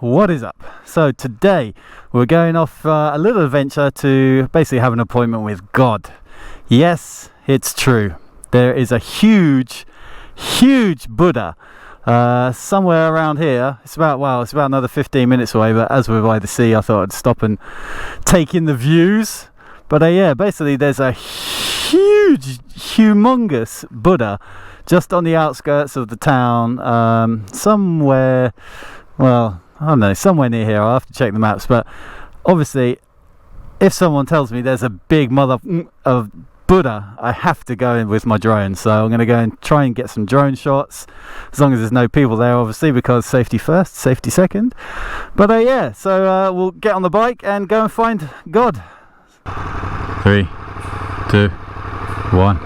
what is up? So today we're going off a little adventure to basically have an appointment with God. Yes, it's true. There is a huge Buddha somewhere around here. It's about another 15 minutes away, but as we're by the sea I thought I'd stop and take in the views. But yeah, basically there's a humongous Buddha just on the outskirts of the town, somewhere, well, I don't know, somewhere near here. I'll have to check the maps, but obviously if someone tells me there's a big mother of Buddha, I have to go in with my drone. So I'm going to go and try and get some drone shots, as long as there's no people there, obviously, because safety first, safety second. But yeah, so we'll get on the bike and go and find God. 3, 2, 1.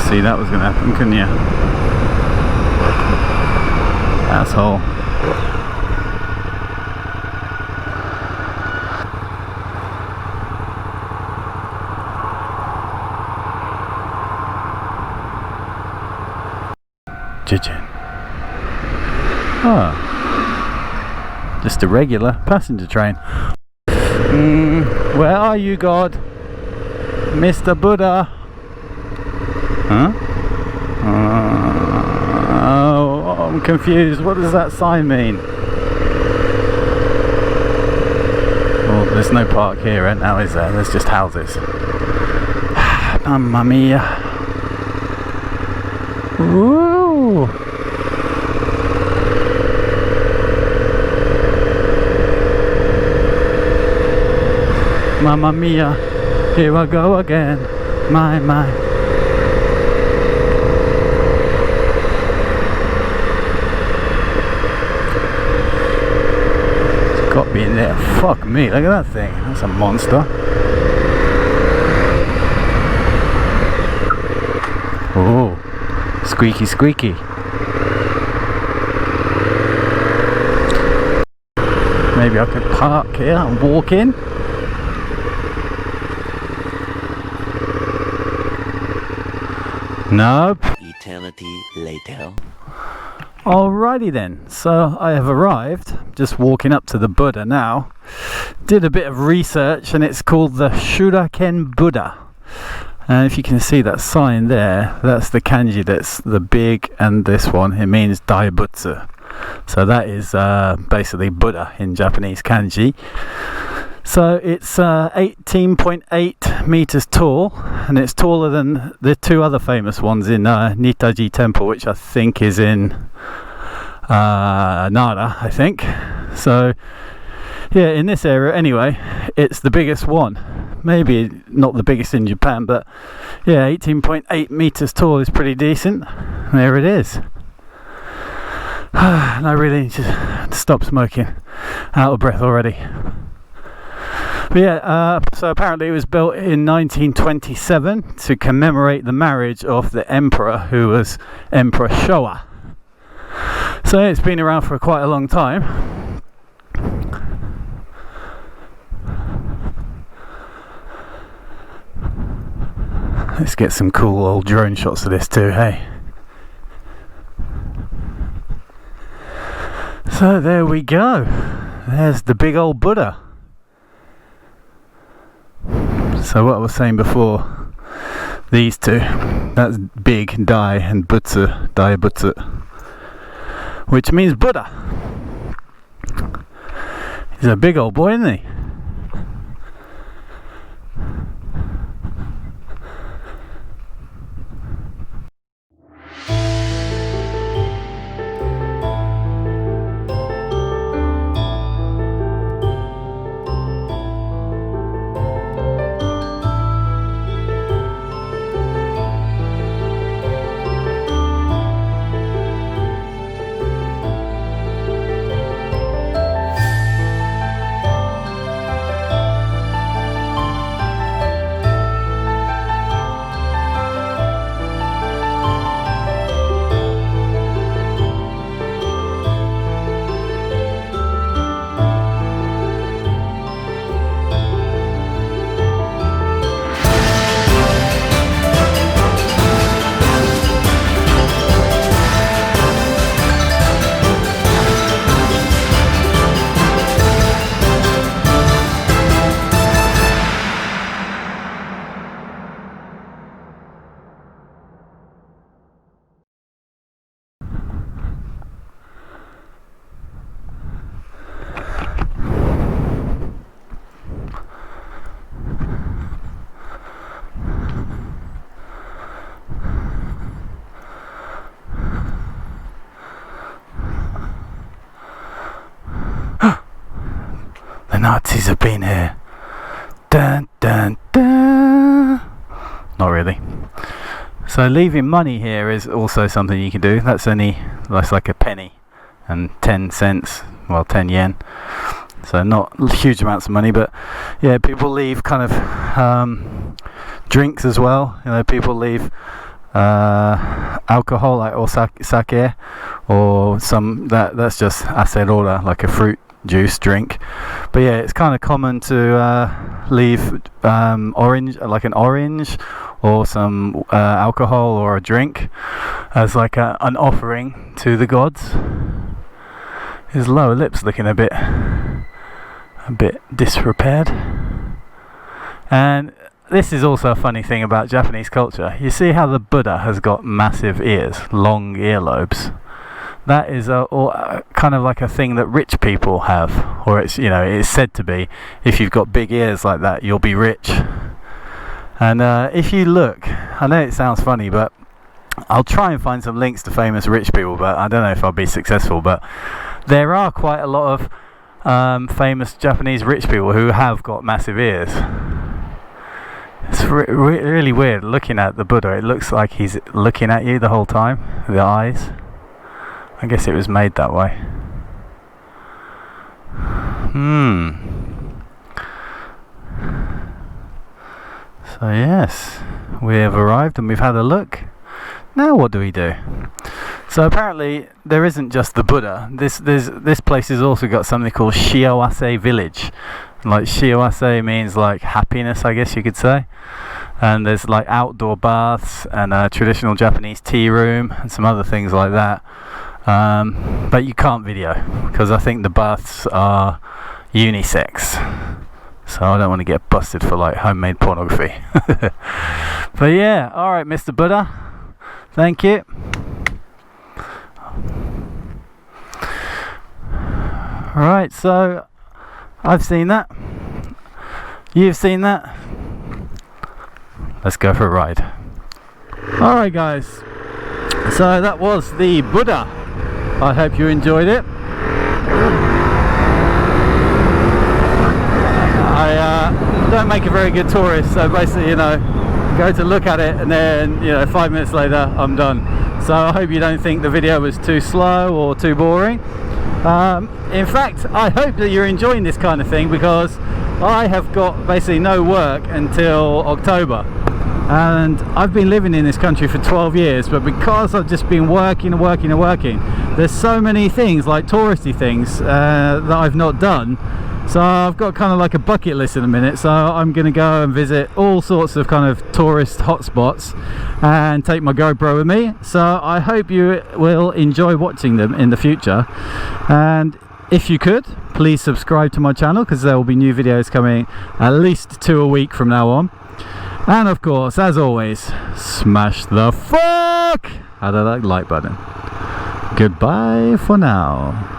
See, that was going to happen, couldn't you? Asshole. Jijin. Oh. Just a regular passenger train. Where are you, God? Mr. Buddha? Huh? Oh, I'm confused. What does that sign mean? Oh, there's no park here right now, is there? There's just houses. Mamma mia. Woo! Mamma mia. Here I go again. My. Got me in there. Fuck me, look at that thing. That's a monster. Oh, squeaky. Maybe I could park here and walk in. Nope. Eternity later. Alrighty then, so I have arrived, just walking up to the Buddha now. Did a bit of research and it's called the Shuraken Buddha. And if you can see that sign there, that's the kanji, that's the big, and this one, it means Daibutsu. So that is basically Buddha in Japanese kanji. So it's 18.8 meters tall, and it's taller than the two other famous ones in Nitaji Temple, which I think is in Nara, I think. So yeah, in this area anyway, it's the biggest one. Maybe not the biggest in Japan, but yeah, 18.8 meters tall is pretty decent. There it is. And I really need to stop smoking. Out of breath already. But yeah, so apparently it was built in 1927 to commemorate the marriage of the emperor, who was Emperor Showa. So it's been around for quite a long time. Let's get some cool old drone shots of this too, hey? So there we go. There's the big old Buddha. So what I was saying before, these two, that's big Dai and Butsu, Daibutsu, which means Buddha. He's a big old boy, isn't he? Japanese have been here. Dun, dun, dun. Not really. So leaving money here is also something you can do. That's like a penny and 10 cents, well 10 yen. So not huge amounts of money, but yeah, people leave kind of drinks as well. You know, people leave alcohol, like or sake, or that's just acerola, like a fruit juice drink. But yeah, it's kind of common to leave orange, like an orange or some alcohol or a drink as like an offering to the gods. His lower lip's looking a bit disrepaired. And this is also a funny thing about Japanese culture. You see how the Buddha has got massive ears, long earlobes. That is kind of like a thing that rich people have, or it's said to be. If you've got big ears like that, you'll be rich. And if you look, I know it sounds funny, but I'll try and find some links to famous rich people, but I don't know if I'll be successful. But there are quite a lot of famous Japanese rich people who have got massive ears. It's really weird looking at the Buddha. It looks like he's looking at you the whole time, the eyes. I guess it was made that way. So yes, we have arrived and we've had a look. Now what do we do? So apparently there isn't just the Buddha. This place has also got something called Shiawase Village. Like Shiawase means like happiness, I guess you could say. And there's like outdoor baths and a traditional Japanese tea room and some other things like that. But you can't video because I think the baths are unisex. So I don't want to get busted for like homemade pornography. But yeah, alright Mr. Buddha. Thank you. Alright, so I've seen that. You've seen that. Let's go for a ride. Alright guys, so that was the Buddha. I hope you enjoyed it. I don't make a very good tourist, so basically, go to look at it and then, 5 minutes later I'm done. So I hope you don't think the video was too slow or too boring. In fact, I hope that you're enjoying this kind of thing because I have got basically no work until October. And I've been living in this country for 12 years, but because I've just been working, there's so many things, like touristy things, that I've not done. So I've got kind of like a bucket list in a minute, so I'm going to go and visit all sorts of kind of tourist hotspots and take my GoPro with me. So I hope you will enjoy watching them in the future. And if you could, please subscribe to my channel because there will be new videos coming at least 2 a week from now on. And of course, as always, smash the fuck out of that like button. Goodbye for now.